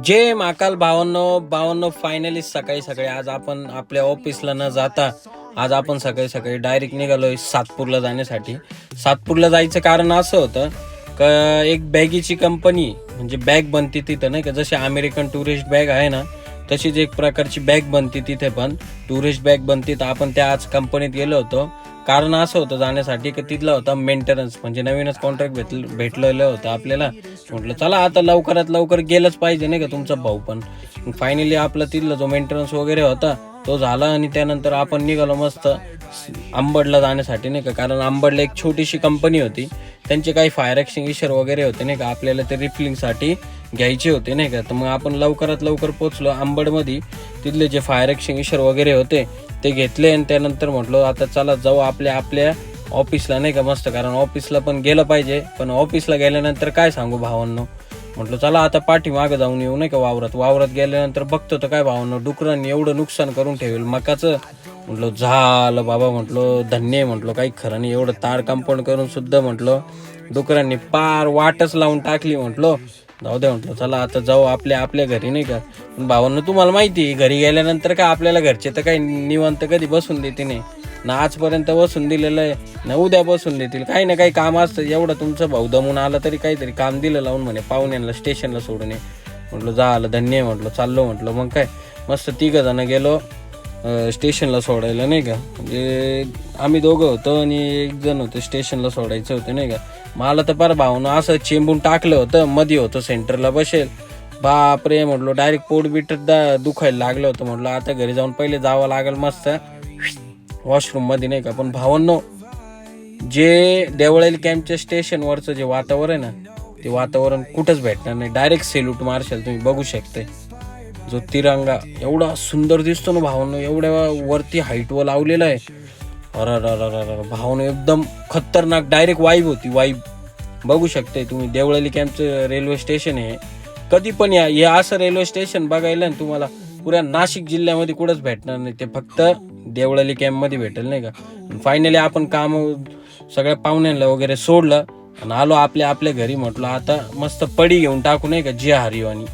जय महाकाल भावांनो फायनली सकाळी आज आपण आपल्या ऑफिसला न जाता आज आपण सकाळी डायरेक्ट निघालोय सातपूरला जाण्यासाठी. सातपूरला जायचं कारण असं होतं का एक बॅगीची कंपनी म्हणजे बॅग बनते तिथं, नाही का, जशी अमेरिकन टुरिस्ट बॅग आहे ना तशीच एक प्रकारची बॅग बनते तिथे, पण टुरिस्ट बॅग बनते. तर आपण त्या आज कंपनीत गेलो होतो. कारण असं होतं जाण्यासाठी की तिथला होता मेंटेनन्स, म्हणजे नवीनच कॉन्ट्रॅक्ट भेटलेलं होतं आपल्याला. म्हटलं चला आता लवकरात लवकर गेलंच पाहिजे, नाही का, तुमचा भाऊ पण. फायनली आपला तिथला जो मेंटेनन्स वगैरे होता तो झाला आणि त्यानंतर आपण निघालो मस्त अंबडला जाण्यासाठी, नाही का. कारण अंबडला एक छोटीशी कंपनी होती, त्यांचे काही फायर एक्सटिंग्विशर वगैरे होते, नाही का, आपल्याला ते रिफिलिंगसाठी घ्यायचे होते, नाही का. तर मग आपण लवकरात लवकर पोचलो अंबडमध्ये. तिथले जे फायर एक्सटिंग्विशर वगैरे होते ते घेतले आणि त्यानंतर म्हटलो आता चला जाऊ आपल्या ऑफिसला, नाही का, मस्त. कारण ऑफिसला पण गेलं पाहिजे, पण ऑफिसला गेल्यानंतर काय सांगू भावांनो, म्हटलं चला आता पाठीमागं जाऊन येऊ, नाही का. वावरात गेल्यानंतर बघतो तर काय भावांनो, डुकरांनी एवढं नुकसान करून ठेवेल मकाचं. म्हटलं झालं बाबा, म्हटलं धन्य, म्हटलं काही खरं नाही, एवढं तार कंपाऊंड करून सुद्धा म्हटलं डुकरांनी पार वाटच लावून टाकली. म्हटलं जाऊ दे, म्हटलं चला आता जाऊ आपल्या घरी, नाही का. पण भावांनो तुम्हाला माहिती घरी गेल्यानंतर काय आपल्याला घरचे तर काही निवांत कधी बसून देते नाही ना, आजपर्यंत बसून दिलेलं आहे ना, उद्या बसून देतील. काही ना काही काम असतं. एवढं तुमचं भाऊ दमून आलं तरी काहीतरी काम दिलं लावून, म्हणे पाहुण्यांना स्टेशनला सोडून ये. म्हटलं झालं धन्य, म्हटलं चाललो, म्हटलं मग काय मस्त 3 जण गेलो स्टेशनला सोडायला, नाही का. म्हणजे आम्ही दोघं होतो आणि 1 जण होतं स्टेशनला सोडायचं होतं, नाही का. मला तर पार भावनं असं चेंबून टाकलं होतं, मध्ये होतं सेंटरला बसेल. बापरे, म्हटलं डायरेक्ट पोट बीट दुखायला लागलं होतं. म्हटलं आता घरी जाऊन पहिले जावं लागेल मस्त वॉशरूम मध्ये, नाही का. पण भावांनो, जे देवळाली कॅम्पच्या स्टेशनवरचं जे वातावरण आहे ना, ते वातावरण कुठंच भेटणार नाही. डायरेक्ट सेल्यूट मार्शल तुम्ही बघू शकते. जो तिरंगा एवढा सुंदर दिसतो ना भावांनो, एवढ्या वरती हाईटवर लावलेला आहे. अरे भावांनो, एकदम खतरनाक डायरेक्ट वाईब होती, वाईब बघू शकते तुम्ही. देवळाली कॅम्पचं रेल्वे स्टेशन आहे. कधी पण या हे असं रेल्वे स्टेशन बघायला ना तुम्हाला पुऱ्या नाशिक जिल्ह्यामध्ये कुठंच भेटणार नाही. ते फक्त देवळाली कॅम्पमध्ये भेटेल, नाही का. फायनली आपण काम सगळ्या पाहुण्यांना वगैरे सोडलं आणि आलो आपल्या घरी. म्हटलं आता मस्त पडी घेऊन टाकू, नाही का, जी हरिवानी.